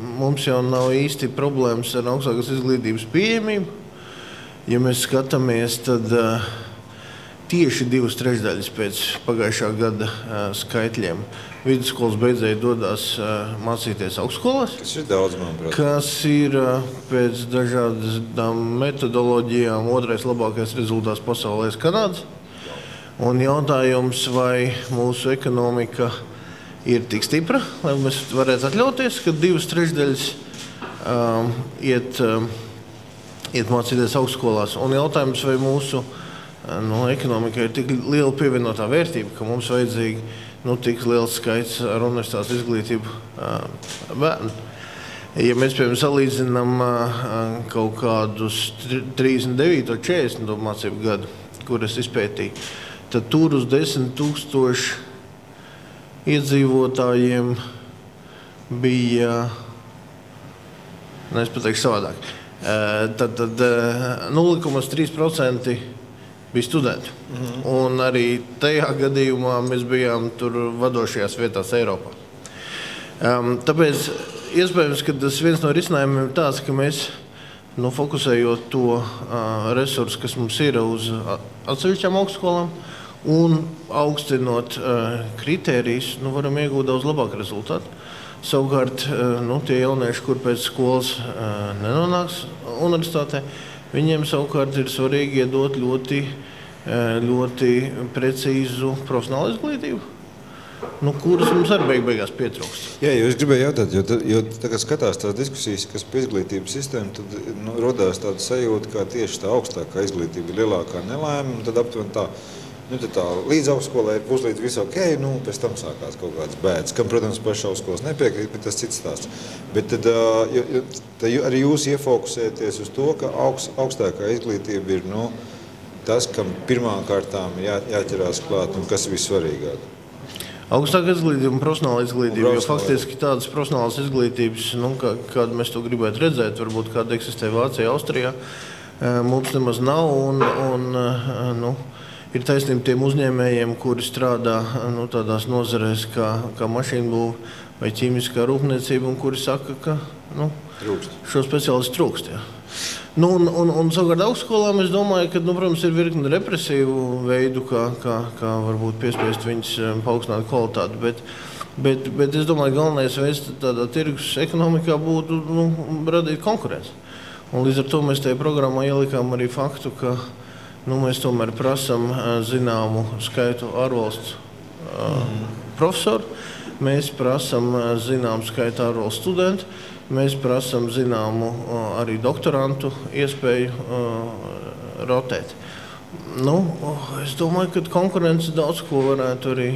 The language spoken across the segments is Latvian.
mums jau nav īsti problēmas ar augstākās izglītības pieejamību. Ja mēs skatāmies, tad tieši 2/3 pēc pagājušā gada skaitļiem vidusskolas beidzēji dodas mācīties augstskolās. Tas ir daudz, manuprāt. Kas ir pēc dažādām metodoloģijām otrais labākais rezultāts pasaulē Kanādas. Un jautājums, vai mūsu ekonomika ir tik stipra, lai mēs varētu atļauties, ka 2/3 iet mācīties augstskolās. Un jautājums, vai mūsu ekonomika ir tik liela pievienotā vērtība, ka mums vajadzīgi tik liels skaits ar universitātes izglītību bērnu. Ja mēs, piemēram, salīdzinām kaut kādus 39. 40. mācību gadu, kuras izpētīja, tad tur uz 10 000 iedzīvotājiem bija, es pateikšu savādāk, tad 0,3% bija studenti. Un arī tajā gadījumā mēs bijām tur vadošajās vietās Eiropā. Tāpēc iespējams, ka tas viens no risinājumiem ir tāds, ka mēs, fokusējot to resursu, kas mums ir uz atsevišķām augstskolām un augstinot kritērijus, varam iegūt daudz labāku rezultātu. Savukārt, tie jaunieši, kur pēc skolas nenonāks universitātē, viņiem savukārt ir svarīgi iedot ļoti precīzu profesionālu izglītību, kuras mums arī beigās pietrūkst. Jā, es gribēju jautāt, jo tagad skatās tās diskusijas, kas pie izglītības sistēma, tad rodās tāda sajūta, kā tieši tā augstākā izglītība ir lielākā nelaime, un tad aptuveni tā, līdz augstskolai ir puslīdz visu ok, pēc tam sākās kaut kāds bēdas, kam, protams, paši augstskolas nepiekrīt, bet tas cits stāsts. Bet tad arī jūs iefokusēties uz to, ka augstākā izglītība ir tas, kam pirmām kārtām jāķerās klāt un kas ir vissvarīgāk. Augstākā izglītība un profesionāla izglītība, jo faktiski tādas profesionālas izglītības, kādu mēs to gribētu redzēt, varbūt kāda eksistē Vācijā, Austrijā, mums nemaz nav un ir taisnība tiem uzņēmējiem, kuri strādā tādās nozarēs kā mašīnbūve vai ķīmiskā rūpniecība, un kuri saka, ka šo speciālistu trūkst. Un savukārt augstskolām es domāju, ka, protams, ir virkni represīvu veidu, kā varbūt piespiest viņus paaugstināt kvalitāti, bet es domāju, galvenais veids tādā tirgus ekonomikā būtu radīt konkurenci. Un līdz ar to mēs tajā programmā ielikām arī faktu, ka mēs tomēr prasam zināmu skaitu ārvalstu profesoru, mēs prasam zināmu skaitu ārvalstu studentu, mēs prasam zināmu arī doktorantu iespēju rotēt. Es domāju, ka konkurence daudz ko varētu arī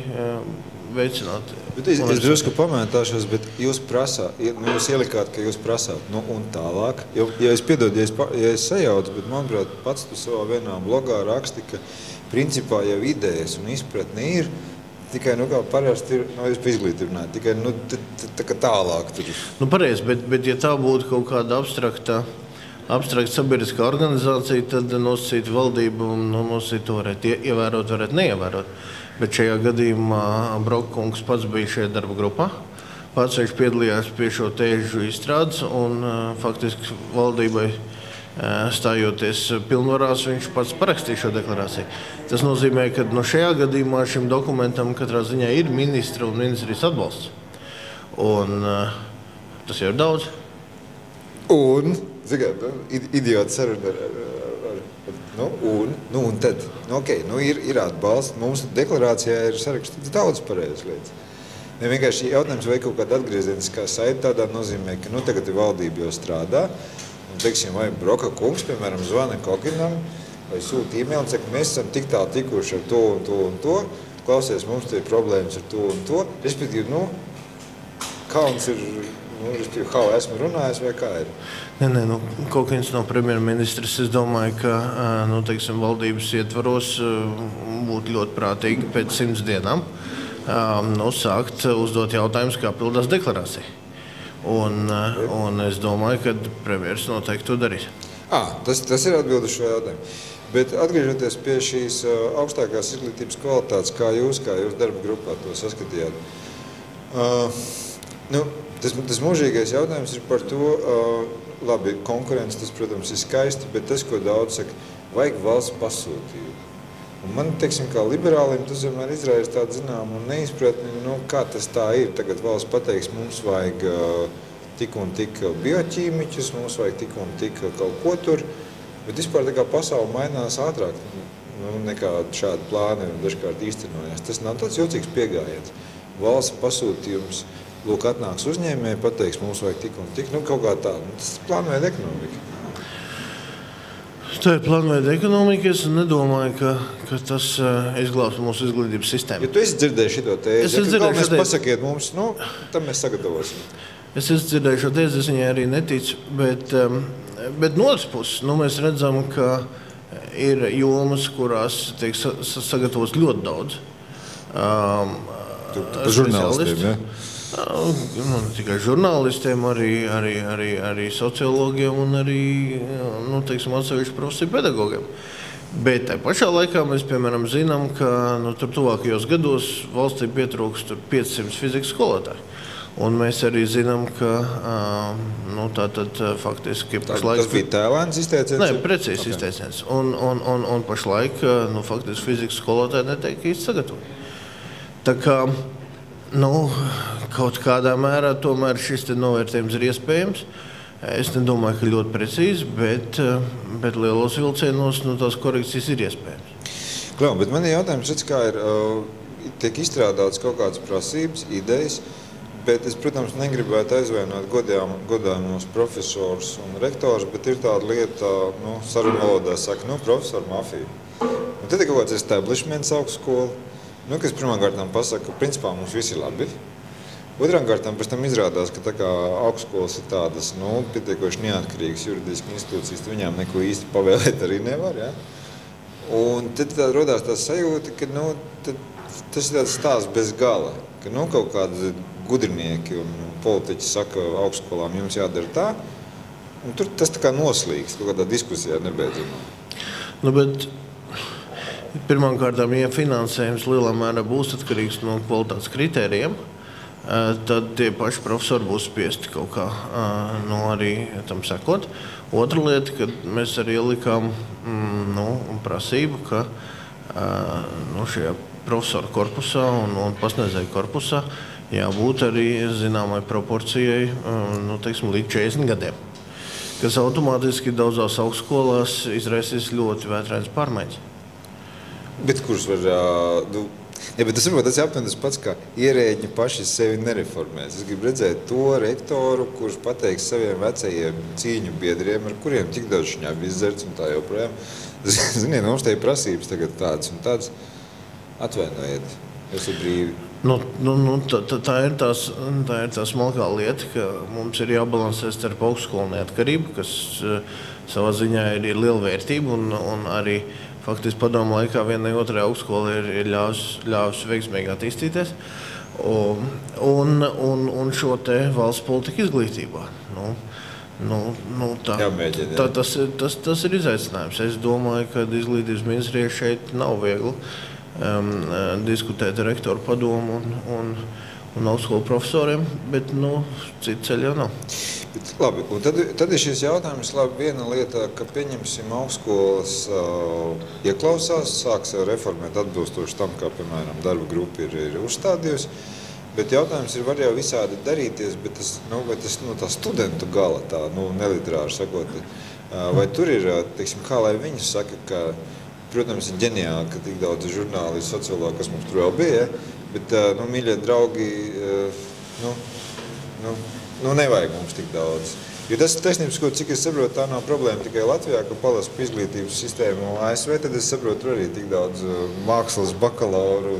veicināt. Bet es drusku pamētāšos, bet jūs prasāt, jūs ielikāt, ka jūs prasāt, un tālāk. Ja es piedodu, ja es sajaucu, bet manuprāt, pats tu savā vienā blogā raksti, ka principā jau idejas un izpratne ir, tikai, kā parasti ir, jūs pa izglītību runājat, tikai, tā kā tālāk tur. Pareizi, bet ja tā būtu kaut kāda abstrakta sabiedriskā organizācija, tad nosacīta valdība un nosacīta to varētu ievērot, varētu neievērot. Bet šajā gadījumā Brokungs pats bija šajā darba grupā. Pats viņš piedalījās pie šo tēžu izstrādes un faktiski valdībai stājoties pilnvarās, viņš pats parakstīja šo deklarāciju. Tas nozīmē, ka šajā gadījumā šim dokumentam katrā ziņā ir ministra un ministrijas atbalsts. Un tas jau ir daudz. Un, idiots saruna un tad, ir atbalsts, mums deklarācijā ir sarakstīts daudz pareizas lietas. Vienkārši jautājums, vai kaut kāda atgriezeniskā saite tādā nozīmē, ka tagad valdība jau strādā, un, teiksim, vai Broka kungs, piemēram, zvana Kokinam, vai sūta e-mail un saka, mēs esam tik tālu tikuši ar to un to un to, klausies, mums te ir problēmas ar to un to, respektīvi, kauns ir, respektīvi, how esmu runājis vai kā ir? Nē, Kokins nav premjerministrs. Es domāju, ka valdības ietvaros būtu ļoti prātīgi pēc 100 dienām sākt uzdot jautājumus, kā pildās deklarācija. Un es domāju, ka premjeras noteikti to darīs. Tas ir atbildi uz šo jautājumu. Bet atgriežoties pie šīs augstākās izglītības kvalitātes, kā jūs darba grupā to saskatījāt, Tas mūžīgais jautājums ir par to, labi, konkurence, tas, protams, ir skaisti, bet tas, ko daudz saka, vajag valsts pasūtījumu. Un man, teiksim, kā liberālim, tas vienmēr izraisa tādu zināmu neizpratni, kā tas tā ir. Tagad valsts pateiks, mums vajag tik un tik bioķīmiķus, mums vajag tik un tik kaut ko tur, bet vispār tā kā pasaule mainās ātrāk, nekā šādi plāni dažkārt īstenojās. Tas nav tāds jocīgs piegājiens. Valsts pasūtījums, lūk, atnāks uzņēmēji, pateiks, mums vajag tik un tik, kaut kā tā. Tas ir plānveida ekonomika. Tā ir plānveida ekonomika. Es nedomāju, ka tas izglābs mūsu izglītības sistēmu. Ja tu esi dzirdējis šito tēzi, galvenais pasakiet mums, tam mēs sagatavosim. Es esmu dzirdējis šo tēzi, es viņai arī neticu, bet no otras puses, mēs redzam, ka ir jomas, kurās tiek sagatavots ļoti daudz. Žurnālistiem, ja? Ne tikai žurnālistiem, arī sociologiem un arī atsevišķu profesiju pedagogiem. Bet tā pašā laikā mēs, piemēram, zinām, ka tuvākajos gados valstī pietrūks 500 fizikas skolotāju. Un mēs arī zinām, ka faktiski pašlaik... Tas bija tēlēns izteiciens? Nē, precīzi izteiciens. Un pašlaik faktiski fizikas skolotāji netiek īsti sagatavoti. Tā kā kaut kādā mērā tomēr šis novērtējums ir iespējams. Es nedomāju, ka ļoti precīzi, bet lielos vilcienos tās korekcijas ir iespējams. Klau, bet man ir jautājums, kā tiek izstrādāts kaut kādas prasības, idejas, bet es, protams, negribētu aizvainot godājumos profesors un rektors, bet ir tāda lieta, sarunu valodā saka, profesoru mafija. Un tad ir kaut kāds establishments augstskola, kas pirmām kārtām pasaka, ka principā mums viss ir labi. Otrām kārtām pēc tam izrādās, ka tā kā augstskolas ir tādas, pietiekoši neatkarīgas juridiski institūcijas, viņām neko īsti pavēlēt arī nevar, ja? Un tad rodās tā sajūta, ka tas ir tāds stāsts bez gala, ka kaut kādi gudrinieki un politiķi saka augstskolām, jums jādara tā, un tur tas tā kā noslīgs, kaut kādā diskusijā nebeidzamā. Bet pirmkārt, ja finansējums lielā mērā būs atkarīgs no kvalitātes kritērijiem, tad tie paši profesori būs spiesti kaut kā arī tam sekot. Otra lieta, kad mēs arī ielikām prasību, ka šajā profesoru korpusā un pasniedzēju korpusā jābūt arī zināmai proporcijai līdz 40 gadiem, kas automātiski daudzās augstskolās izraisīs ļoti vētrains pārmaiņas. Bet kurš var... bet tas varbūt tas apmēram tas pats, kā ierēģi paši sevi nereformēs. Es gribu redzēt to rektoru, kurš pateiks saviem vecajiem cīņu biedriem, ar kuriem tik daudz šņābi izzerts un tā joprojām. Ziniet, mums te ir prasības tagad tādas un tādas. Atvainojiet, esat brīvi. Tā ir tā smalkā lieta, ka mums ir jābalansē starp augstskolu neatkarību, kas savā ziņā ir liela vērtība un arī faktiski padomu laikā vienai otrai augstskola ir ļāvusi veiksmīgi attīstīties un šo te valsts politiku izglītībā. Tas ir izaicinājums. Es domāju, ka izglītības ministrijai šeit nav viegli diskutēt ar rektoru padomu un augstskolu profesoriem, bet citu ceļu jau nav. Labi, un tad ir šis jautājums, viena lieta, ka pieņemsim augstskolas ieklausās, sāks reformēt atbilstoši tam, kā, piemēram, darba grupa ir uzstādījusi, bet jautājums ir, var jau visādi darīties, bet tas tā studentu gala, tā, neliterāri sakot, vai tur ir, teiksim, kā lai viņi saka, ka, protams, ir ģeniāli, ka tik daudz žurnālisti, sociologi, kas mums tur vēl bija, bet, mīļie draugi, nevajag mums tik daudz. Jo tas taisnības, cik es saprotu, tā nav problēma tikai Latvijā, ka palasu par izglītības sistēmu ASV, tad es saprotu arī tik daudz mākslas bakalauru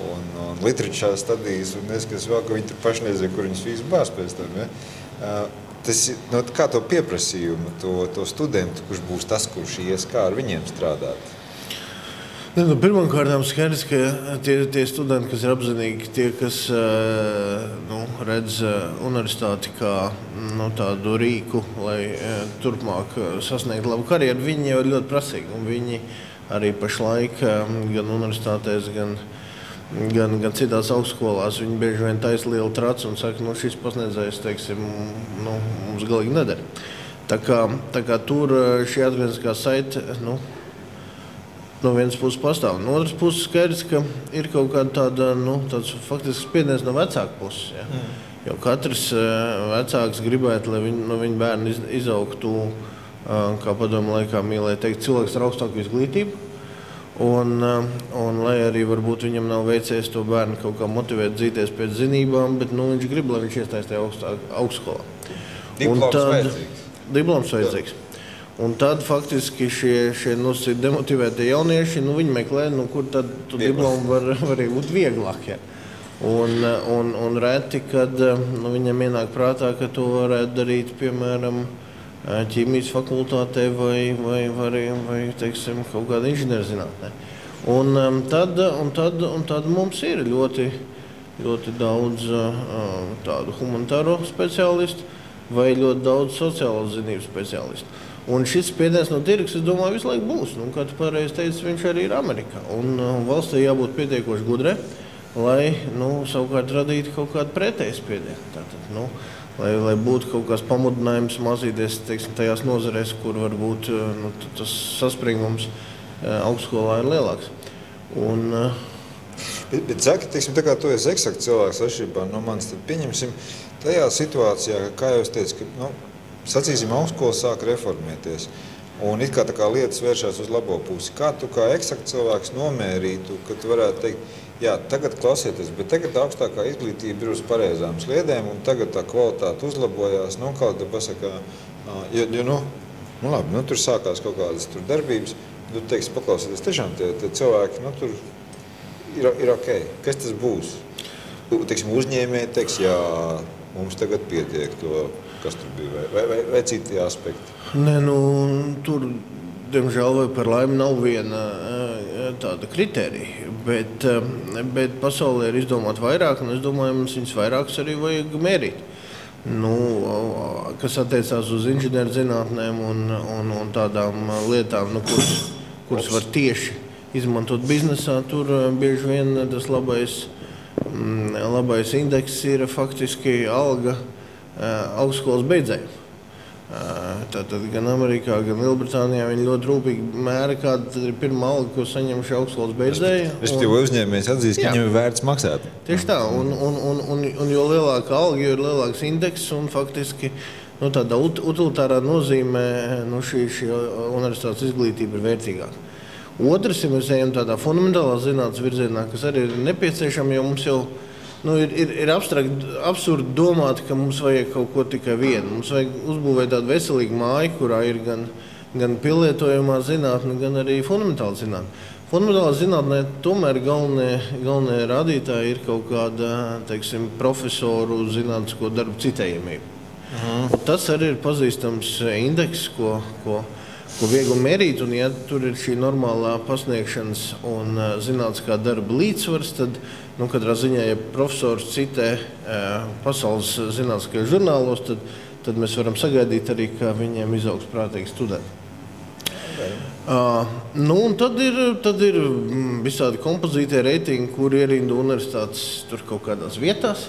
un literačās stadijas, un es vēl, ka viņi tur paši nezinu, kur viņas visu bāz pēc tam. Ja? Tas, kā to pieprasījumu, to studentu, kurš būs tas, kurš ies, kā ar viņiem strādāt? Pirmkārt, skaidrs, ka tie studenti, kas ir apzinīgi, tie, kas redz universitāti kā tādu rīku, lai turpmāk sasniegtu labu karjeru, viņi jau ir ļoti prasīgi. Un viņi arī pašlaik gan universitātēs, gan gan citās augstskolās. Viņi bieži vien taisa lielu tracu un saka, šis pasniedzējs, teiksim, mums galīgi nedara. Tā kā tur šī atgriezniskā saite, no vienas puses pastāv. No otras puses skaidrs, ka ir kaut kāda tāds faktiski spiediens no vecāku puses. Ja? Jo katrs vecāks gribētu, lai viņa bērni izaugtu, kā padomu laikā mīlēja teikt, cilvēks ar augstāku izglītību. Un lai arī varbūt viņam nav veicies to bērnu kaut kā motivēt dzīties pēc zinībām, bet viņš grib, lai viņš iestājas tajā augstskolā. Diploms vajadzīgs. Un tad faktiski šie demotivētie jaunieši, viņi meklē, kur tad tu diplomu var arī būt vieglāk. Ja. Un reti, kad viņam ienāk prātā, ka to varētu darīt, piemēram, ķīmijas fakultātē vai teiksim, kaut kāda inženierzinātnē. Un tad mums ir ļoti daudz tādu humanitāro speciālistu vai ļoti daudz sociālo zinību speciālistu. Un šis spiediens no tirgus, es domāju, visu laiku būs. Kā tu pareizi teici, viņš arī ir Amerikā. Un valstī jābūt pietiekoši gudrai, lai savukārt radītu kaut kādu pretēju spiedienu. Tātad, lai būtu kaut kāds pamudinājums mācīties, teiksim, tajās nozarēs, kur varbūt tas saspringums augstskolā ir lielāks. Bet saki, teiksim, tā kā tu esi eksakts cilvēks atšķirībā no manis, tad pieņemsim tajā situācijā, kā jau es teicu, ka, sacīsim, augstskola sāk reformēties. Un it kā lietas vēršās uz labo pusi. Kā tu kā eksakts cilvēks nomērītu, ka tu varētu teikt, jā, tagad klausieties, bet tagad augstākā izglītība ir uz pareizām sliedēm, un tagad tā kvalitāte uzlabojās, kā tu pasaka, labi, tur sākās kaut kādas tur darbības, tu teiksi, paklausieties, tiešām tie cilvēki, tur ir ok. Kas tas būs? Teiksim, uzņēmēji teiks, jā, mums tagad pietiek to, kas tur bija, vai citi aspekti? Nē, tur, diemžēl, vai par laimi nav viena tāda kritērija, bet pasaulē ir izdomāt vairāk, un es domāju, mums viņas vairākas arī vajag mērīt. Kas attiecās uz inženierzinātnēm un tādām lietām, kuras var tieši izmantot biznesā, tur bieži vien tas labais indeks ir faktiski alga augstskolas beidzējiem. Tātad gan Amerikā, gan Lielbritānijā viņi ļoti rūpīgi mēra, kāda ir pirmā alga, ko saņem šī augstskolas beidzēji. Respektīvi, uzņēmējs atzīst, ka viņam ir vērts maksāt. Tieši tā, un jo lielāka alga, jo ir lielāks indeks, un faktiski tādā utilitārā nozīmē šī universitātes izglītība ir vērtīgāka. Otrs, ja mēs ejam tādā fundamentālā zinātnes virzienā, kas arī ir nepieciešama, jo mums jau ir absurdi domāt, ka mums vajag kaut ko tikai vienu. Mums vajag uzbūvēt tādu veselīgu māju, kurā ir gan pielietojamā zinātne, gan arī fundamentāla zinātne. Fundamentālā zinātnē tomēr galvenie rādītāji ir kaut kāda, teiksim, profesoru zinātnisko darbu citējamība. Tas arī ir pazīstams indeks, ko viegli mērīt, un ja tur ir šī normālā pasniegšanas un zinātniskā darba līdzsvars, tad katrā ziņā, ja profesors citē pasaules zinātniskajos žurnālos, tad mēs varam sagaidīt arī, ka viņiem izaugs prātīgi studenti. Un tad ir visādi kompozītie reitingi, kur ierinda universitātes tur kaut kādās vietās.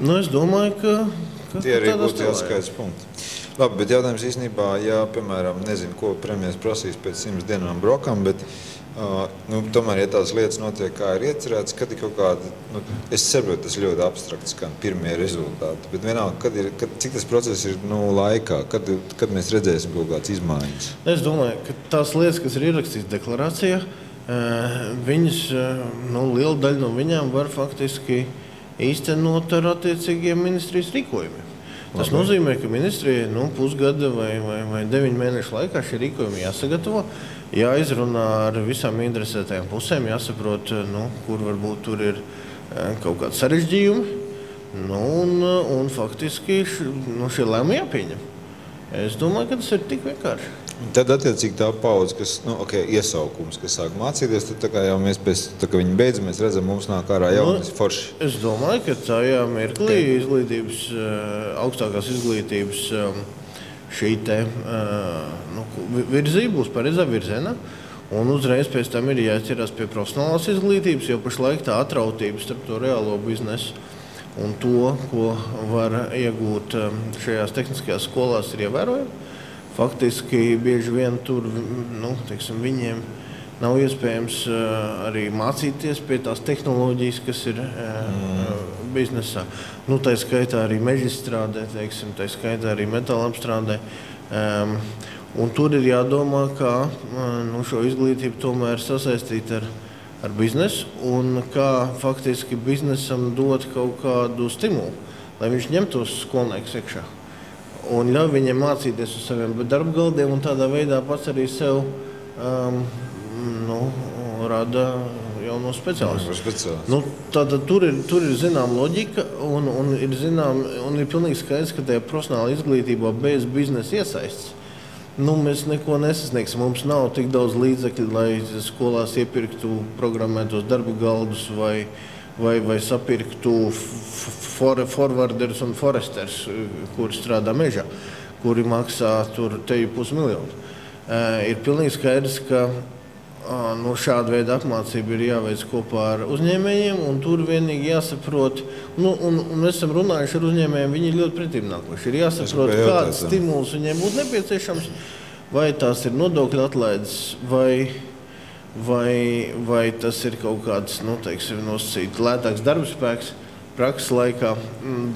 Es domāju, ka tie arī būtu jāskaidrs punkti. Labi, bet jautājums īstenībā, ja, piemēram, nezinu, ko premjers prasīs pēc 100 dienām brokam, bet tomēr, ja tās lietas notiek, kā ir iecerēts, kad ir kaut kāda, es saprotu, tas ļoti abstrakts, kā pirmie rezultāti, bet vienalga, cik tas process ir laikā, kad mēs redzēsim kaut kādas izmaiņas? Es domāju, ka tās lietas, kas ir ierakstītas deklarācijā, viņas, liela daļa no viņām var faktiski īstenot ar attiecīgiem ministrijas rīkojumiem. Tas nozīmē, ka ministrijai pusgada vai 9 mēnešu laikā šie rīkojumi jāsagatavo, jāizrunā ar visām interesētajām pusēm, jāsaprot, kur varbūt tur ir kaut kādi sarežģījumi, un faktiski šie lēmumi jāpieņem. Es domāju, ka tas ir tik vienkārši. Tad attiecīgi tā paudze, kas, iesaukums, kas sāk mācīties, tad tā kā jau mēs pēc, ka viņi beidz, mēs redzam, mums nāk ārā jaunas forši. Es domāju, ka tajā mirklī izglītības, augstākās izglītības šī te virzība būs pareizā virzienā. Un uzreiz pēc tam ir jāķerās pie profesionālās izglītības, jo pašlaik tā atrautība starp to reālo biznesu un to, ko var iegūt šajās tehniskajās skolās, ir ievērojama. Faktiski bieži vien tur, viņiem nav iespējams arī mācīties pie tās tehnoloģijas, kas ir biznesā. Tā skaitā arī mežstrādē, tā skaitā arī metālapstrādē. Un tur ir jādomā, kā šo izglītību tomēr sasaistīt ar biznesu un kā faktiski biznesam dot kaut kādu stimulu, lai viņš ņemtos skolniekus iekšā. Un ļauj viņiem mācīties uz saviem darba galdiem un tādā veidā pats arī sev rada jauno speciālistu. Tātad tur ir zinām loģika un ir pilnīgi skaidrs, ka tajā profesionāla izglītībā bez biznesa iesaists mēs neko nesasniegsim. Mums nav tik daudz līdzekļu, lai skolās iepirktu programmētos darba galdus vai sapirktu forwarderus un foresters, kuri strādā mežā, kuri maksā tur $1,5 miljonu. Ir pilnīgi skaidrs, ka šāda veida apmācība ir jāveic kopā ar uzņēmējiem, un tur vienīgi jāsaprot, un mēs esam runājuši ar uzņēmējiem, viņi ir ļoti pretimnākoši. Ir jāsaprot, kāds stimuls viņiem būtu nepieciešams, vai tās ir nodokļu atlaides, vai tas ir kaut kāds, nosacīt lētāks darbspēks prakses laikā,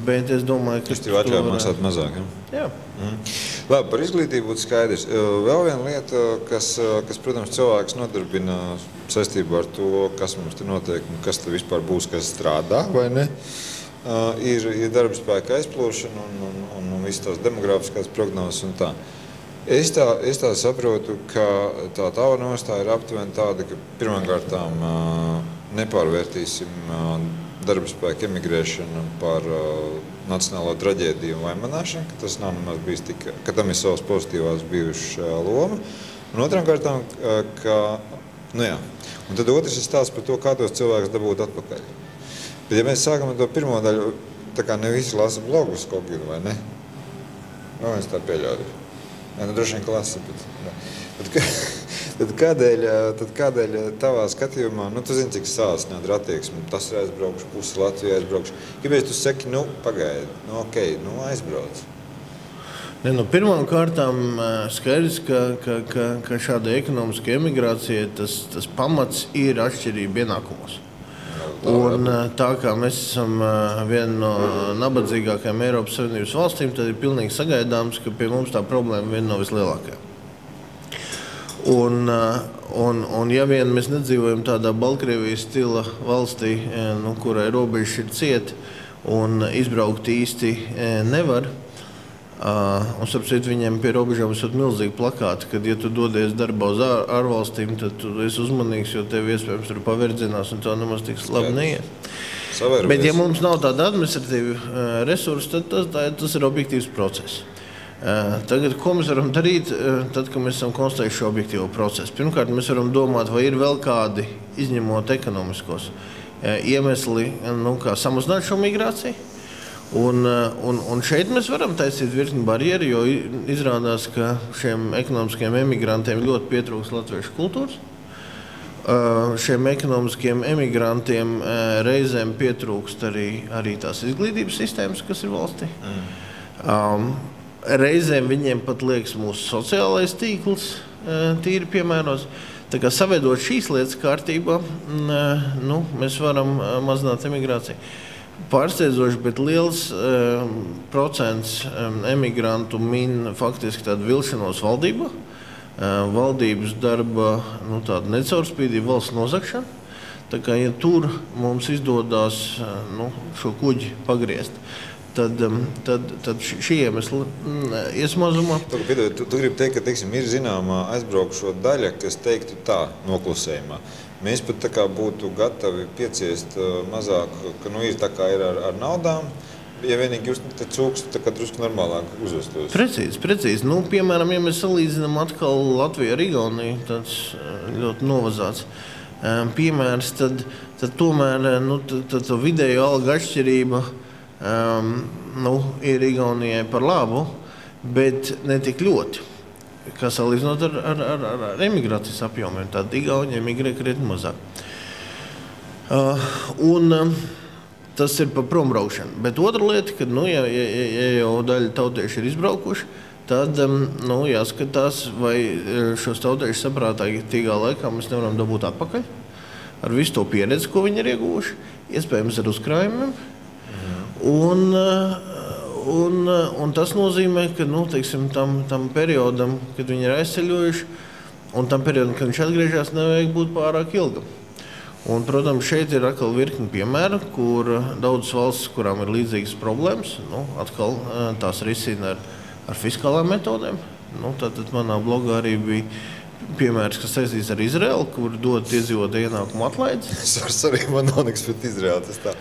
bet es domāju, ka... Tas tev atļauj maksāt mazāk, ja? Jā. Labi, par izglītību būtu skaidrs. Vēl viena lieta, kas, protams, cilvēks nodarbina saistībā ar to, kas mums te notiek un kas te vispār būs, kas strādā, vai ne, ir darba spēka aizplūšana un visas tās demografiskās prognozes un tā. Es tā saprotu, ka tā tava nostāja ir aptuveni tāda, ka pirmkārtām nepārvērtīsim darba spēka emigrēšanu par nacionālo traģēdiju un vaimanāšanu, ka tas nav nemaz bijis tik, ka tam ir savas pozitīvās bijušas loma. Un otrām kārtām, un tad otrs ir stāsts par to, kā tos cilvēkus dabūt atpakaļ. Bet ja mēs sākam ar to pirmo daļu, tā kā ne visi lasa blogus kaut kādu, vai ne? Vai mēs tā pieļauju? Droši vien, ka lasa, Tad kādēļ tavā skatījumā, tu zini, cik sāsnāda ir attieksme, tas ir aizbraukšu, pusi Latvijā aizbraukšu. Kāpēc tu saki, pagaidi, aizbrauc? Pirmām kārtām skaidrs, ka šādai ekonomiskai emigrācijai tas pamats ir atšķirība ienākumos. Un tā kā mēs esam viena no nabadzīgākajām Eiropas Savienības valstīm, tad ir pilnīgi sagaidāms, ka pie mums tā problēma viena no vislielākajām. Un ja vien mēs nedzīvojam tādā Baltkrievijas stila valstī, kurai robežas ir cieti un izbraukt īsti nevar, un starp citu viņiem pie robežām ir milzīgi plakāti, kad ja tu dodies darbā uz ārvalstīm, tad tu esi uzmanīgs, jo tev iespējams tur paverdzinās un tev nemaz tik labi neiet. Bet ja mums nav tāda administratīva resursa, tad tas ir objektīvs process. Tagad, ko mēs varam darīt, tad, kad mēs esam konstatējuši šo objektīvo procesu? Pirmkārt, mēs varam domāt, vai ir vēl kādi, izņemot ekonomiskos iemesli, kā samazināt šo migrāciju. Un šeit mēs varam taisīt virkni barjeri, jo izrādās, ka šiem ekonomiskajiem emigrantiem ļoti pietrūks latviešu kultūras. Šiem ekonomiskiem emigrantiem reizēm pietrūkst arī tās izglītības sistēmas, kas ir valstī. Reizēm viņiem pat liekas mūsu sociālais tīkls tīri piemēros. Tā kā saveidot šīs lietas kārtībā, mēs varam mazināt emigrāciju. Pārsteidzoši, bet liels procents emigrantu min faktiski tādu vilšanos valdībā, valdības darba tādu necaurspīdību, valsts nozagšanu. Tā kā, ja tur mums izdodās šo kuģi pagriezt, tad šī iemesla iesmazumā. Tu gribi teikt, ka ir zināmā aizbraukšo daļa, kas teiktu tā noklusējumā. Mēs pat tā kā būtu gatavi pieciest mazāk, ka ir tā kā ir ar naudām, ja vienīgi jūs te cūks tā kā drusku normālāk uzvestos. Precīzi. Piemēram, ja mēs salīdzinām atkal Latviju ar Igauniju, tāds ļoti novazāts piemērs, tad tomēr tā vidējo alga atšķirība ir Igaunijai par labu, bet ne tik ļoti. kā salīdzinot ar emigrācijas apjomiem. Tātad Igauni emigrē krietni mazāk. Tas ir par prombraukšanu. Bet otra lieta, ka, ja jau daļa tautieši ir izbraukuši, tad jāskatās, vai šos tautiešus saprātīgā laikā mēs nevaram dabūt atpakaļ ar visu to pieredzi, ko viņi ir ieguvuši, iespējams ar uzkrājumiem. Un tas nozīmē, ka teiksim, tam periodam, kad viņi ir aizceļojuši, un tam periodam, kad viņš atgriežas, nevajag būt pārāk ilgam. Un, protams, šeit ir atkal virkni piemēru, kur daudzas valstis, kurām ir līdzīgas problēmas, atkal tās risina ar fiskālām metodēm. Tātad manā blogā arī bija piemērs, kas saistīts ar Izraelu, kur dod iedzīvotāju ienākumu atlaides. Arī man nav nekas pret Izraelu, tas tā.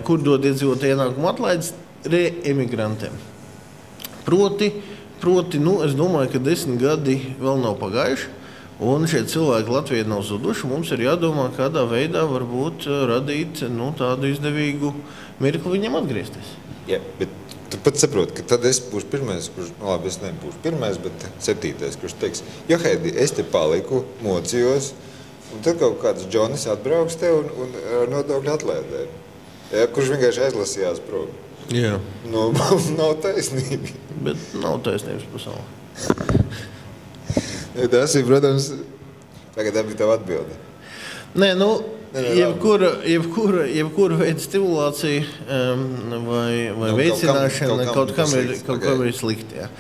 Kur dod iedzīvotāju ienākumu atlaides reemigrantiem. Proti, es domāju, ka 10 gadi vēl nav pagājuši. Un šie cilvēki Latvijā nav zuduši. Mums ir jādomā, kādā veidā varbūt radīt tādu izdevīgu mirkli viņam atgriezties. Jā, bet tu pats saproti, ka tad es būšu pirmais, labi, es nebūšu pirmais, bet 7. kurš teiks, jo, Heidi, es te paliku, mocījos, un tad kaut kāds Džonis atbrauks te un nodokļu atlaidē. Ja, kurš vienkārši aizlasījās prom. Jā. Nav taisnība. Bet nav taisnības pasaulē. Tas ir, protams, tagad tā bija tava atbilde. Nē, jebkura veida stimulācija vai veicināšana kaut kam ir slikti. Jā.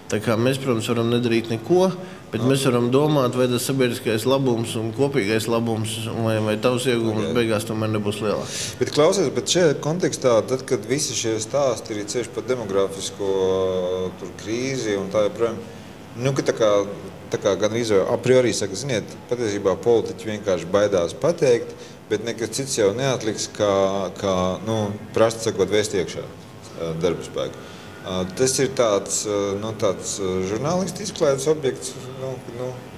Tā kā mēs, protams, varam nedarīt neko, bet mēs varam domāt, vai tas sabiedriskais labums un kopīgais labums vai tavs iegūms beigās tomēr nebūs lielāks. Bet klausies, bet šajā kontekstā, tad, kad visi šie stāsti ir ceļš par demografisko krīzi un tā joprojām, tā kā gan a priori saka, ziniet, patiesībā politiķi vienkārši baidās pateikt, bet nekas cits jau neatliks, kā prasti sakot, vēst iekšā darba spēku. Tas ir tāds žurnālisti izklaides objekts,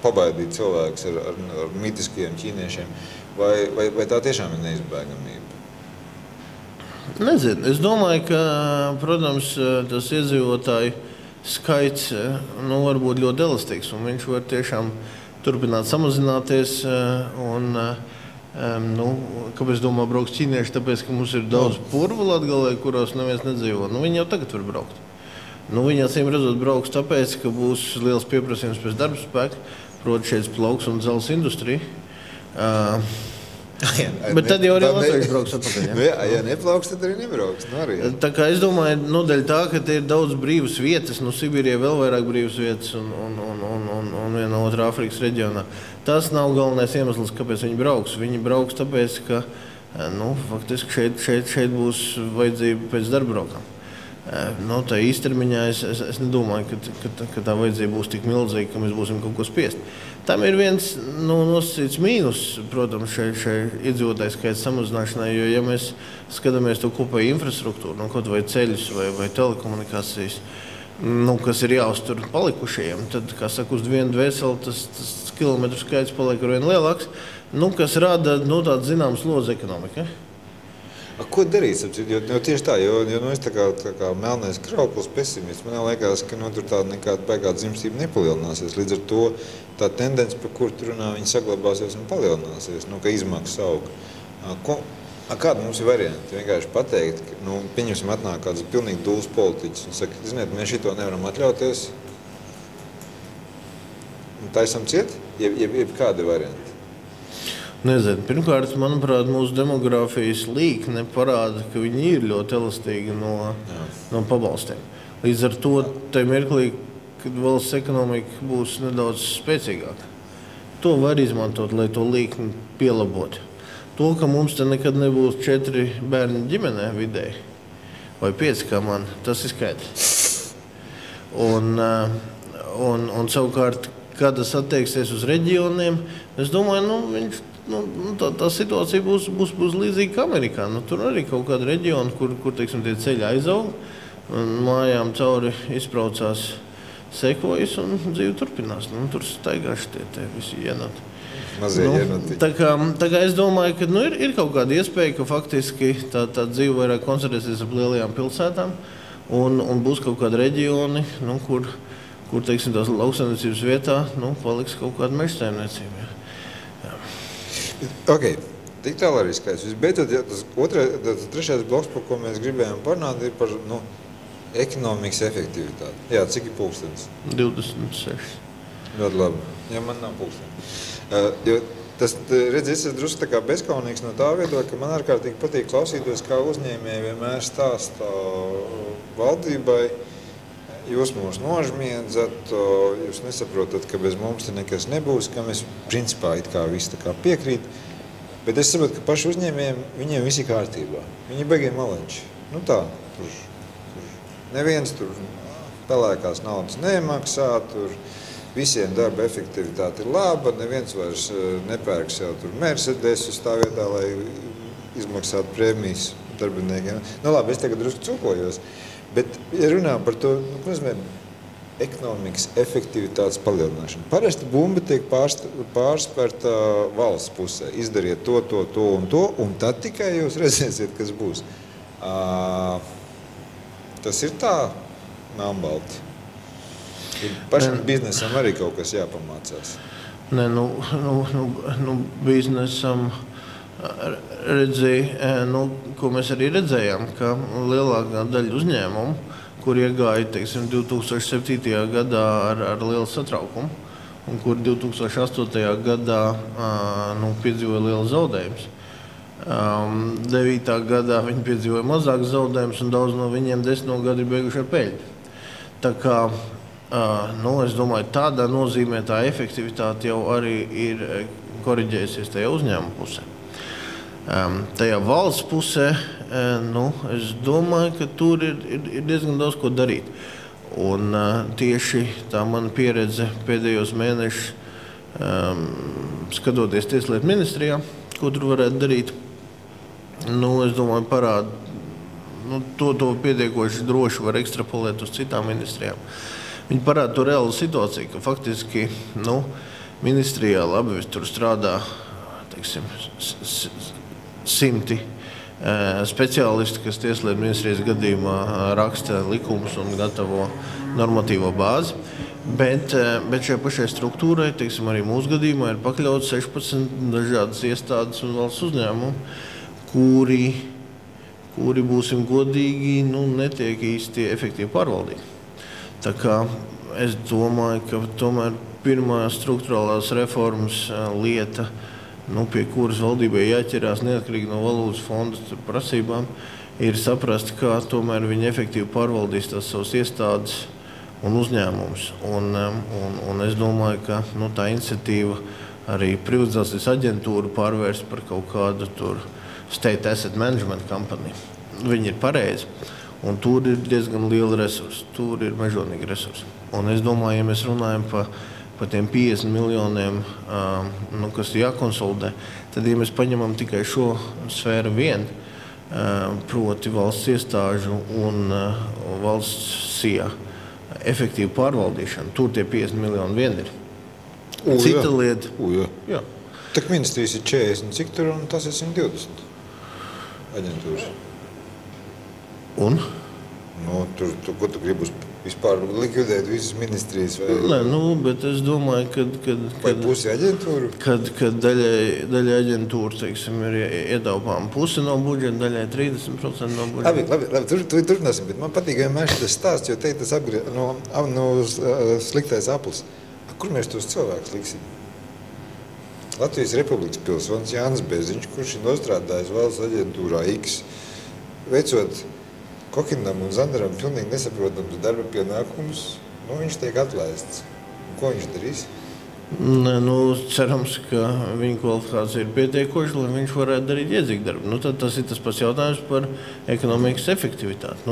pabaidīt cilvēks ar mitiskajiem ķīniešiem, vai tā tiešām ir neizbēgamība? Nezinu. Es domāju, ka, protams, tas iedzīvotāju skaits var būt ļoti elastīgs, un viņš var tiešām turpināt samazināties. Kāpēc domā brauks ķīnieši? Tāpēc, ka mums ir daudz purvu Latgalē, kurās neviens nedzīvo. Viņi jau tagad var braukt. Viņi acīm redzot brauks tāpēc, ka būs liels pieprasījums pēc darba spēka, proti šeit plauks un dzelzs industrija. Bet tad jau arī Latvijas brauks atpakaļ. Ja neplauks, tad arī nebrauks. Tā kā es domāju, dēļ tā, ka te ir daudz brīvas vietas, Sibīrijā vēl vairāk brīvas vietas un viena otra Āfrikas reģionā. Tas nav galvenais iemesls, kāpēc viņi brauks. Viņi brauks tāpēc, ka faktiski šeit būs vajadzība pēc darba braukām. Tā īstermiņā es nedomāju, ka tā vajadzība būs tik milzīga, ka mēs būsim kaut ko spiest. Tam ir viens nosacīts mīnus, protams, šai iedzīvotāju skaita samazināšanai, jo, ja mēs skatāmies to kopēju infrastruktūru, kaut vai ceļus vai telekomunikācijas, kas ir jāuztur palikušajiem, tad, kā saka, uz vienu dvēseli tas kilometru skaits paliek ar vien lielāks, kas rada tādu zināmu slodzi ekonomika. Ko darīt? Jo tieši tā, jo es tā kā melnais krauklis pesimists, man liekas, ka tur tāda nekāda baigā dzimstība nepalielināsies. Līdz ar to tā tendence, par kuru tu runā, viņa saglabāsies un palielināsies, ka izmaksas aug. Kāda mums ir varianti? Vienkārši pateikt, ka, pieņemsim, atnāk kāds pilnīgi dūls politiķis un saka, ziniet, mēs šito nevaram atļauties. Taisam ciet? Jeb kādi varianti? Nezinu. Pirmkārt, manuprāt, mūsu demogrāfijas līkne parāda, ka viņi ir ļoti elastīgi no pabalstiem. Līdz ar to tajā mirklī, kad valsts ekonomika būs nedaudz spēcīgāka, to var izmantot, lai to līkni pielabotu. To, ka mums te nekad nebūs 4 bērni ģimenē vidēji, vai 5 kā man, tas ir skaidrs. Un savukārt, kad tas attieksies uz reģioniem, es domāju, tā situācija būs līdzīga kā Amerikā. Tur arī kaut kāda reģiona, kur teiksim, tie ceļi aizaug, mājām cauri izbraucās sekojas un dzīve turpinās. Tur staigāši tie visi ienāti. Tā kā es domāju, ka ir kaut kāda iespēja, ka faktiski tā dzīve vairāk koncentrēsies ap lielajām pilsētām un būs kaut kādi reģioni, kur kur teiksim, tās lauksaimniecības vietā paliks kaut kāda mežsaimniecība. Ok, tik tālu arī skaidrs. Visbeidzot, tas trešais bloks, par ko mēs gribējām parunāt, ir par ekonomikas efektivitāti. Jā, cik ir pulkstenis? 26. Ļoti labi. Jā, man nav pulksteni. Jo tas, redz, es esmu drusku tā kā bezkaunīgs no tā viedokļa, ka man ārkārtīgi patīk klausīties, kā uzņēmēji vienmēr stāsta valdībai. Jūs mūs nožmiedzat, jūs nesaprotat, ka bez mums te nekas nebūs, ka mēs principā it kā visi tā kā piekrīt. Bet es saprotu, ka paši uzņēmējiem, viņiem visi kārtībā. Viņi beigiem maleņši. Nu tā, tur neviens tur pelēkās naudas nemaksā, tur visiem darba efektivitāte ir laba, neviens vairs nepērks jau tur Mercedesus tā vietā, lai izmaksātu prēmijas darbiniekiem. Nu labi, es tagad drusku cūkojos, bet ja runā par to, ko nozīmē ekonomikas efektivitātes palielināšanu. Parasti bumba tiek pārspērta valsts pusē. Izdariet to un tad tikai jūs redzēsiet, kas būs. Tas ir tā melnbalti. Pašam biznesam arī kaut kas jāpamācās. Nē, biznesam redzēja, ko mēs arī redzējām, ka lielākā daļa uzņēmumu, kur iegāja, teiksim, 2007. gadā ar lielu satraukumu, un kur 2008. gadā piedzīvoja lielu zaudējumus. 9. gadā viņi piedzīvoja mazākus zaudējumus, un daudz no viņiem 10 gadu ir beiguši ar peļņu. Tā kā es domāju, tādā nozīmē tā efektivitāte jau arī ir koriģējusies tajā uzņēmuma pusē. Tajā valsts pusē, es domāju, ka tur ir diezgan daudz ko darīt. Un tieši tā mana pieredze pēdējos mēnešus, skatoties Tieslietu ministrijā, ko tur varētu darīt, es domāju, parāda, to pietiekoši droši var ekstrapolēt uz citām ministrijām. Viņi parāda to reālu situāciju, ka faktiski ministrijā labi tur strādā, teiksim, 100 speciālisti, kas Tieslietu ministrijas gadījumā raksta likumus un gatavo normatīvo bāzi. Bet šai pašai struktūrai, teiksim, arī mūsu gadījumā ir pakļauts 16 dažādas iestādes un valsts uzņēmumi, kuri būsim godīgi, netiek īsti efektīvi pārvaldīti. Tā kā es domāju, ka tomēr pirmā struktūrālās reformas lieta, pie kuras valdībai jāķerās neatkarīgi no valūtas fonda prasībām, ir saprast, kā tomēr viņi efektīvi pārvaldīs tās savas iestādes un uzņēmumus. Un es domāju, ka tā iniciatīva arī privatizācijas aģentūru pārvērst par kaut kādu tur State Asset Management Company. Viņi ir pareizi. Un tur ir diezgan liela resursa, tur ir mežonīgi resursi. Un es domāju, ja mēs runājam par tiem 50 miljoniem, kas ir jākonsolidē, tad, ja mēs paņemam tikai šo sfēru vien, proti valsts iestāžu un valsts SIA efektīvu pārvaldīšanu, tur tie 50 miljoni vien ir. Cita lieta. Jā. Tak ministrijas ir 40, cik tur, un tas ir 120 aģentūras. Un? Ko tu gribi vispār likvidēt visas ministrijas? Nē, bet es domāju, vai pusi aģentūru? Kad daļai aģentūru, teiksim, ir ietaupām pusi no budžeta, daļai 30% no budžeta. Labi, turpināsim, bet man patīk vienmēr šitas stāsts, jo teikt tas sliktais aplis. Kur mēs tos cilvēkus liksim? Latvijas Republikas pilsonis Jānis Beziņš, kurš ir nostrādājis valsts aģentūrā X, veicot Kokinam un Zandaram pilnīgi nesaprotams darba pienākumus, viņš tiek atlaists. Ko viņš darīs? Cerams, ka viņa kvalifikācija ir pietiekoša, lai viņš varētu darīt iedzīgu darbu. Tad tas ir tas pats jautājums par ekonomikas efektivitāti.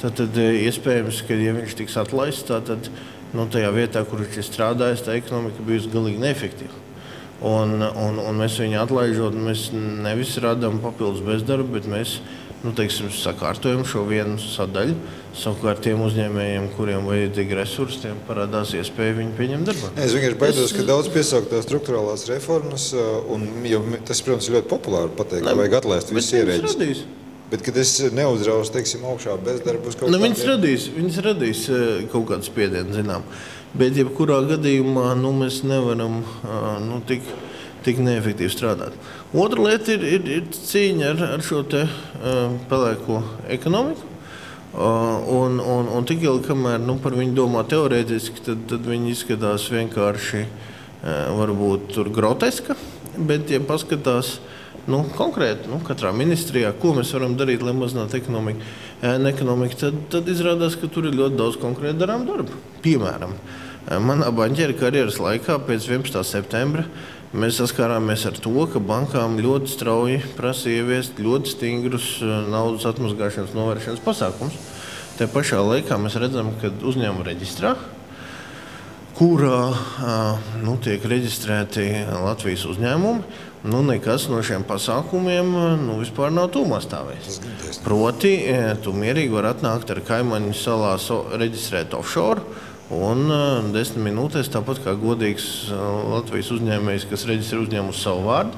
Tad iespējams, ka ja viņš tiks atlaists, tad tajā vietā, kur viņš ir strādājis, tā ekonomika bijusi galīgi neefektīva. Un mēs viņu atlaižot, mēs nevis radām papildus bezdarbu, bet mēs sakārtojam šo vienu sadaļu. Savukārt tiem uzņēmējiem, kuriem vajadzīgi resursi, tiem parādās iespēja viņu pieņemt darbā. Es vienkārši baidos, ka daudz piesaukt tās struktūrālās reformas, jo tas, protams, ir ļoti populāri pateikt, ka vajag atlaist visus ierēģus. Bet, kad es neuzraušu, teiksim, augšā bezdarbus kaut Viņas radīs kaut kādu spiedienu, zinām. Bet jebkurā gadījumā mēs nevaram tik neefektīvi strādāt. Otra lieta ir cīņa ar šo te pelēko ekonomiku. Un tik ilgi, kamēr par viņu domā teorētiski, tad viņi izskatās vienkārši varbūt tur groteska. Bet, ja paskatās konkrēti katrā ministrijā, ko mēs varam darīt, lai mazinātu ekonomiku, tad izrādās, ka tur ir ļoti daudz konkrēti darām darbu. Piemēram, manā baņķiera karjeras laikā pēc 11. septembra mēs saskārāmies ar to, ka bankām ļoti strauji prasīja ieviest ļoti stingrus naudas atmazgāšanas novēršanas pasākums. Te pašā laikā mēs redzam, ka uzņēmuma reģistrā, kurā tiek reģistrēti Latvijas uzņēmumi, nekas no šiem pasākumiem vispār nav tūmā stāvējis. Proti, tu mierīgi var atnākt ar Kaimaņu salās reģistrēt offshore, un 10 minūtēs, tāpat kā godīgs Latvijas uzņēmējs, kas reģistrē uzņēmumu uz savu vārdu,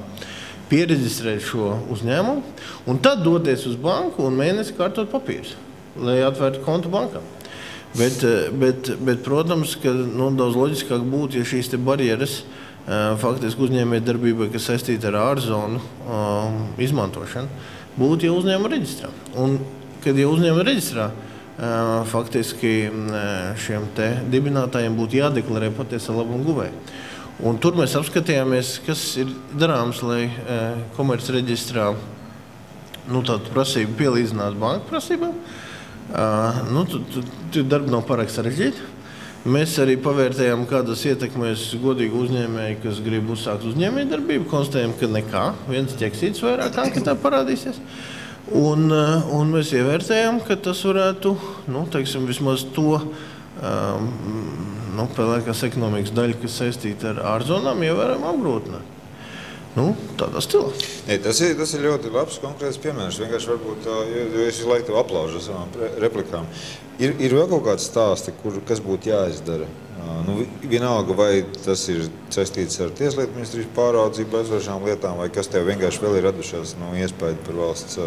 piereģistrēt šo uzņēmumu, un tad doties uz banku un mēnesi kārtot papīrus, lai atvērtu kontu bankā. Bet, protams, ka daudz loģiskāk būtu, ja šīs te barjeras faktiski uzņēmējdarbībai, kas saistīta ar ārzonu izmantošanu, būtu jau uzņēmuma reģistrā. Un, kad jau uzņēmuma reģistrā, faktiski šiem te dibinātājiem būtu jādeklarē patiesā labuma guvēja. Un tur mēs apskatījāmies, kas ir darāms, lai komercreģistrā tādu prasību pielīdzinātu banku prasībām. Tur darbi nav pārāk sarežģīti. Mēs arī pavērtējām, kādas ietekmēs godīgu uzņēmēju, kas grib uzsākt uzņēmējdarbību. Konstatējām, ka nekā. Viens ķeksīts vairāk anketā parādīsies. Un mēs ievērtējām, ka tas varētu, vismaz to pelēkās ekonomikas daļu, kas saistīta ar ārzonām, ievērojami apgrūtināt. Tādā stilā. Tas ir ļoti labs konkrēts piemērs. Vienkārši varbūt, jo es visu laiku tev aplaužu savām replikām. Ir vēl kaut kāds stāsti, kas būtu jāizdara? Vienalga, vai tas ir saistīts ar Tieslietu ministrijas pāraudzību aizvēršām lietām, vai kas tev vienkārši vēl ir radušās iespēja par valsts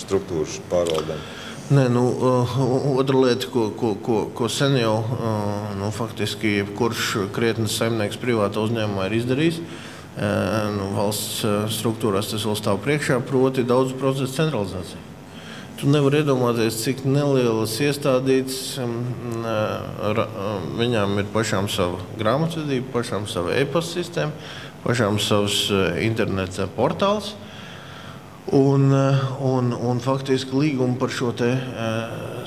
struktūras pārvaldēm? Nē, otra lieta, ko sen jau faktiski jebkurš krietnes saimnieks privāta uzņēmumā ir izdarījis, valsts struktūrās tas vēl stāv priekšā, proti daudzu procesu centralizācija. Tu nevar iedomāties, cik nelielas iestādītes, viņām ir pašām sava grāmatvedība, pašām sava e-pasta sistēma, pašām savs interneta portāls. Un faktiski līgumi par šo te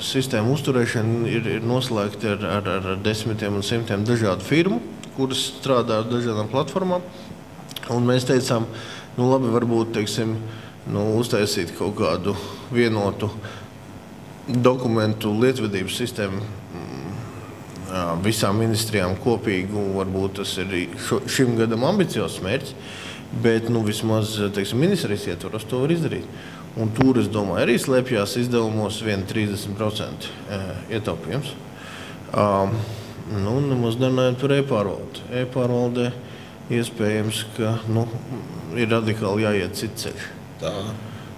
sistēmu uzturēšanu ir noslēgti ar desmitiem un simtiem dažādu firmu, kuras strādā ar dažādām platformām. Un mēs teicām, labi, varbūt, uztaisīt kaut kādu vienotu dokumentu lietvedības sistēmu visām ministrijām kopīgu. Varbūt tas ir šim gadam ambiciozs mērķis, bet vismaz, ministrijas ietvaros to var izdarīt. Un tur, es domāju, arī slēpjās izdevumos 30% ietaupījums. Nemaz nerunājot par e-pārvaldi. E-pārvaldē iespējams, ka ir radikāli jāiet cits ceļš.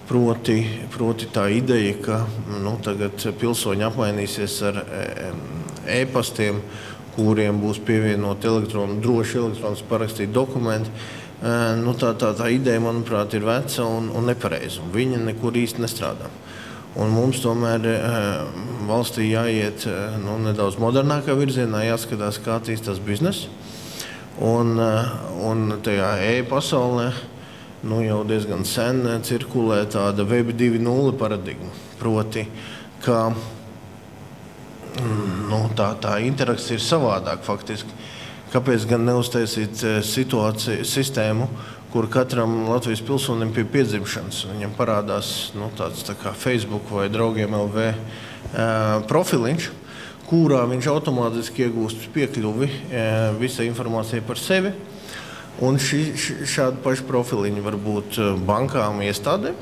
Proti tā ideja, ka tagad pilsoņi apmainīsies ar e-pastiem, kuriem būs pievienot droši elektroniski parakstīti dokumenti. Tā ideja, manuprāt, ir veca un nepareiza. Viņa nekur īsti nestrādā. Un mums tomēr valstī jāiet nedaudz modernākā virzienā, jāskatās, kā attīstās biznesa. Un tajā e-pasaulē jau diezgan sen cirkulē tāda Web 2.0 paradigma. Proti, ka tā interakcija ir savādāk faktiski. Kāpēc gan neuztaisīt sistēmu, kur katram Latvijas pilsonim pie piedzimšanas viņam parādās tāds tā kā Facebook vai Draugiem LV profiliņš, kurā viņš automātiski iegūst piekļuvi visai informācijai par sevi. Un šādi paši profiliņi var būt bankām, iestādēm.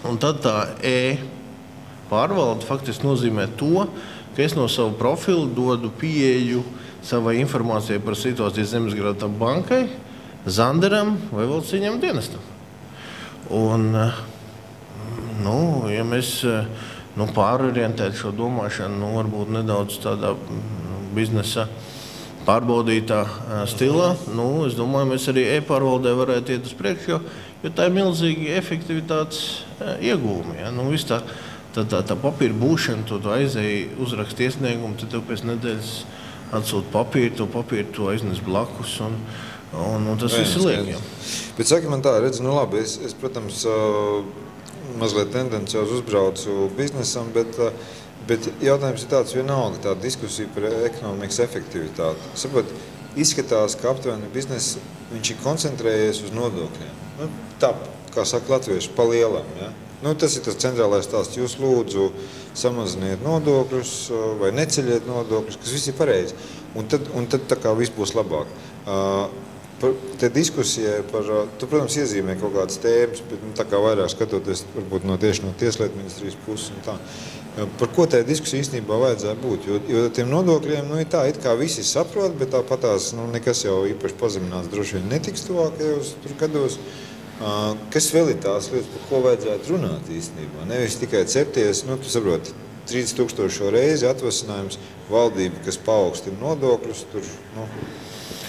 Un tad tā e-pārvalde faktiski nozīmē to, ka es no savu profilu dodu pieeju savai informācijai par situāciju Zemesgrādā bankai, Zanderam vai vēl ciņam dienestam. Un Ja mēs pārorientētu šo domāšanu, varbūt nedaudz tādā biznesa pārbaudītā stilā, es domāju, mēs arī e-pārvaldē varētu iet uz priekšu, jo tā ir milzīgi efektivitātes iegūmi. Ja? Viss tā papīra būšana, tu aizēji uzrakst iesniegumu, tad tev pēc nedēļas atsūta papīru, to papīru tu aiznes blakus, un tas viss ir liek. Ja? Bet saki man tā, redzi, labi, es protams, mazliet tendenciozi uzbraucu biznesam, bet jautājums ir tāds vienalga, tā diskusija par ekonomikas efektivitāti. Saprot, izskatās, ka aptuveni biznesa viņš ir koncentrējies uz nodokļiem. Tā, kā saka latvieši, pa lielam. Ja? Tas ir tas centrālais stāsts. Jūs lūdzu samaziniet nodokļus vai neceļiet nodokļus, kas viss ir pareizi. Un tad tā kā viss būs labāk. Te diskusijai tu, protams, iezīmē kaut kādas tēmas, bet tā kā vairāk skatoties varbūt tieši no Tieslietu ministrijas puses un tā. Par ko tā diskusija īstenībā vajadzētu būt? Jo tiem nodokļiem, ir tā, it kā visi saprot, bet tāpatās, nekas jau īpaši pazemināts droši vien netiks tuvākajos gados. Kas vēl ir tās lietas, par ko vajadzētu runāt īstenībā? Nevis tikai cepties, tu saproti, 30 000 reizi atvasinājums valdība, kas paaugstina nodokļus, tur,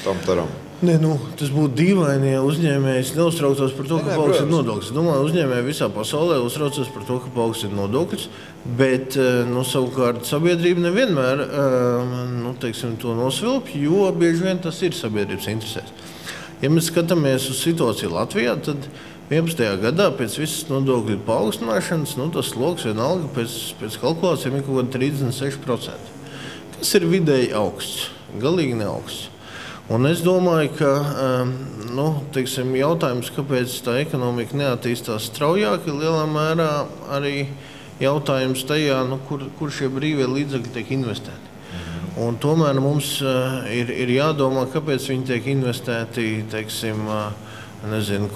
tam taram. Tas būtu dīvaini, ja uzņēmējs neuztraucos par to, ka paaugstina nodokļus. Es domāju, uzņēmēji visā pasaulē uztraucos par to, ka paaugstina nodokļus, bet savukārt sabiedrība nevienmēr to nosvilp, jo bieži vien tas ir sabiedrības interesēs. Ja mēs skatāmies uz situāciju Latvijā, tad 11. gadā pēc visas nodokļu paaugstināšanas, tas sloks vienalga pēc kalkulācijām ir kaut kāda 36%. Tas ir vidēji augsts, galīgi neaugsts. Un es domāju, ka jautājums, kāpēc tā ekonomika neattīstās straujāk, ir lielā mērā arī jautājums tajā, kur šie brīvie līdzekļi tiek investēti. Un tomēr mums ir jādomā, kāpēc viņi tiek investēti,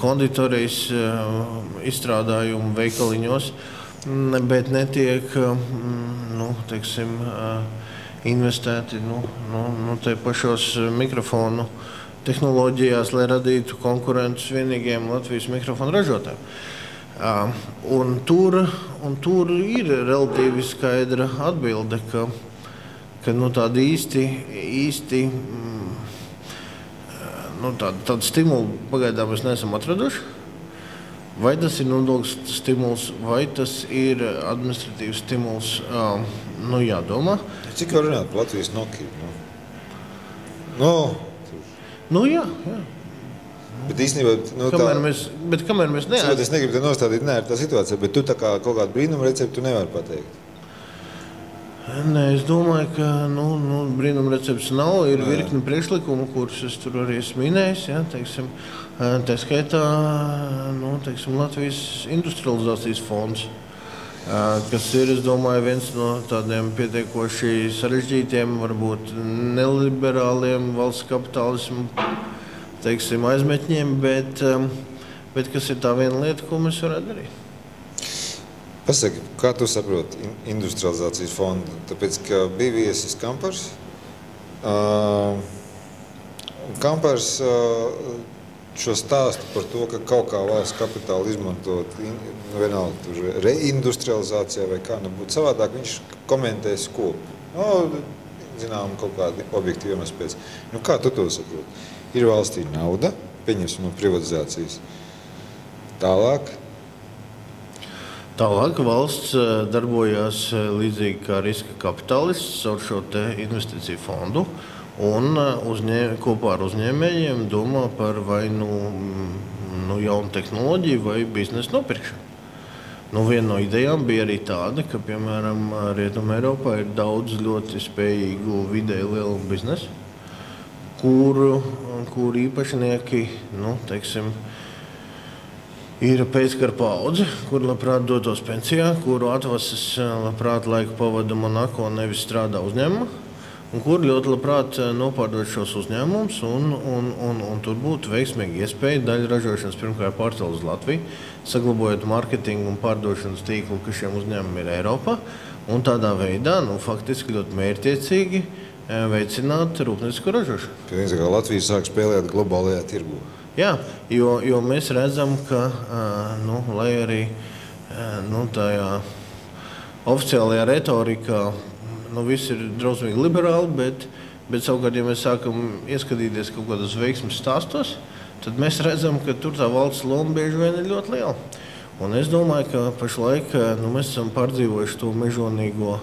konditorijas izstrādājumu veikaliņos, bet netiek, investēti te pašos mikrofonu tehnoloģijās, lai radītu konkurentus vienīgiem Latvijas mikrofonu ražotājiem. Un tur ir relatīvi skaidra atbilde, ka tādu īsti tādu stimulu pagaidām mēs neesam atraduši. Vai tas ir nodokļu stimuls, vai tas ir administratīvs stimuls, jādomā. Cik var runāt par Latvijas Nokia? Jā. Bet īstenībā, kamēr mēs neesam. Es negribu te nostādīt tā situācija, bet tu tā kā kaut kādu brīnumu receptu nevari pateikt. Es domāju, ka brīnuma recepts nav. Ir virkni priekšlikumu, kurus es tur arī esmu minējis. Ja, tā skaitā Latvijas industrializācijas fonds, kas ir, es domāju, viens no tādiem pietiekoši sarežģītiem, varbūt neliberāliem valsts kapitālismu aizmetņiem, bet kas ir tā viena lieta, ko mēs varētu darīt. Pasaki, kā tu saproti industrializācijas fondu? Tāpēc, ka bija viesis Kampars. Kampars šo stāstu par to, ka kaut kā valsts kapitālu izmantot vienalga reindustrializācijā vai kā nebūtu savādāk, viņš komentēs kopu. Zinām, kaut kādi objektīvi iemesli pēc. Kā tu to saproti? Ir valstī nauda, pieņemsim no privatizācijas. Tālāk valsts darbojās līdzīgi kā riska kapitālists caur šo te investīciju fondu un kopā ar uzņēmējiem domā par vai jaunu tehnoloģiju vai biznesa nopirkšanu. Viena no idejām bija arī tāda, ka, piemēram, Rietumē Eiropā ir daudz ļoti spējīgu vidēju lielu biznesu, kur īpašnieki, ir pēckara paudze, kur labprāt dotos pensijā, kuru atvases labprāt laiku pavada Monako un nevis strādā uzņēmumā, un kur ļoti labprāt nopārdot šos uzņēmumus, un tur būtu veiksmīgi iespēja daļu ražošanas pirmkārt pārcelt uz Latviju, saglabājot marketingu un pārdošanas tīklu, ka šiem uzņēmumiem ir Eiropā, un tādā veidā, faktiski ļoti mērķtiecīgi veicināt rūpniecisko ražošanu. Pilnīgi kā Latvija sāk spēlēt globālajā tirgū. Jā, jo mēs redzam, ka, lai arī tajā oficiālajā retorikā viss ir drausmīgi liberāli, bet savukārt, ja mēs sākam ieskatīties kaut kādos veiksmes stāstos, tad mēs redzam, ka tur tā valsts loma bieži vien ir ļoti liela. Un es domāju, ka pašlaik mēs esam pārdzīvojuši to mežonīgo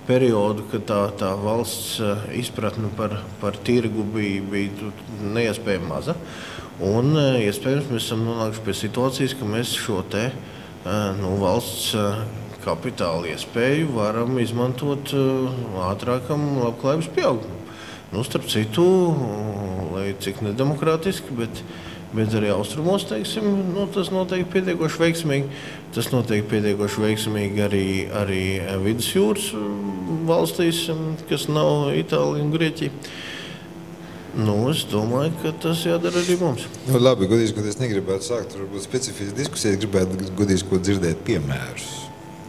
periodu, kad tā valsts izpratne par tirgu bija neiespējami maza. Un iespējams mēs esam nonākuši pie situācijas, ka mēs šo te valsts kapitāla iespēju varam izmantot ātrākam labklājības pieaugumam. Starp citu, lai cik nedemokrātiski, bet arī austrumos, teiksim, tas notiek pietiekoši veiksmīgi. Tas notiek pietiekoši veiksmīgi arī vidusjūras valstīs, kas nav Itālija un Grieķija. Es domāju, ka tas jādara arī mums. Labi, godīgi, ka es negribētu sākt varbūt specifiskas diskusijas, gribētu godīgi, ko dzirdēt piemērus.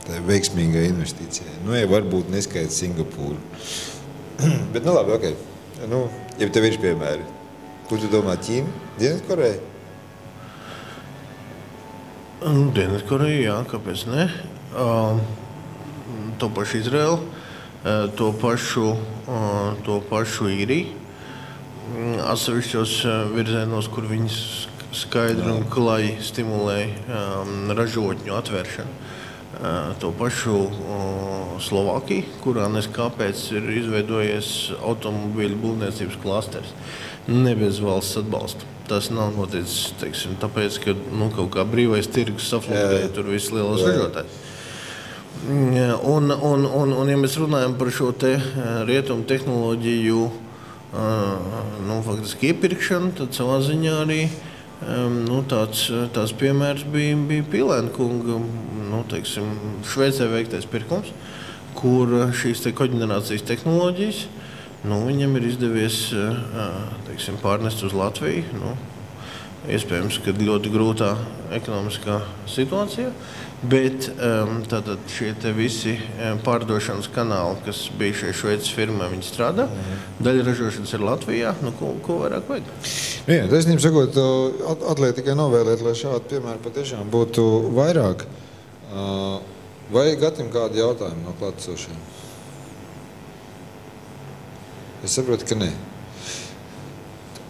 Tā ir veiksmīga investīcija. Varbūt neskaita Singapūru. Bet, labi, ok. Ja tev ir piemēri, ko tu domā Ķīna, Dienvidkoreja? Dienvidkoreja, jā, kāpēc ne? To pašu Izraelu, to pašu Īriju. Atsevišķos virzienos, kur viņi skaidri un klāji stimulē ražotņu atvēršanu. To pašu Slovākiju, kurā kāpēc ir izveidojies automobīļu būvniecības klasters, ne bez valsts atbalsta. Tas nav noticis, teiksim, tāpēc, ka kaut kā brīvais tirgus saflukvēja tur visu lielos ražotājus. Un ja mēs runājam par šo te rietumu tehnoloģiju faktiski iepirkšanu, tad savā ziņā arī tāds piemērs bija Pīlēna kunga, teiksim, Šveicē veiktais pirkums, kur šīs koģenerācijas tehnoloģijas, viņam ir izdevies, teiksim, pārnest uz Latviju, iespējams, ka ļoti grūtā ekonomiskā situācijā, bet tātad šie te visi pārdošanas kanāli, kas bija šai Šveices firmai, viņi strādā, daļa ražošanas ir Latvijā, ko vairāk vajag? Jā, taisnība sakot, atliek tikai novēlēt, lai šādi piemēri patiešām būtu vairāk. Vai Gatim kādi jautājumi no klātesošiem? Es saprotu, ka nē.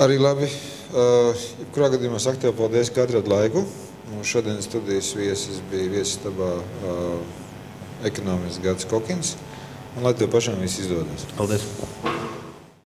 Arī labi. Jebkurā gadījumā saku tev paldies, ka atrad laiku. Mūsu šodienas studijas viesis bija viesistabā ekonomists Gatis Kokins. Un lai tev pašām viss izdodas. Paldies.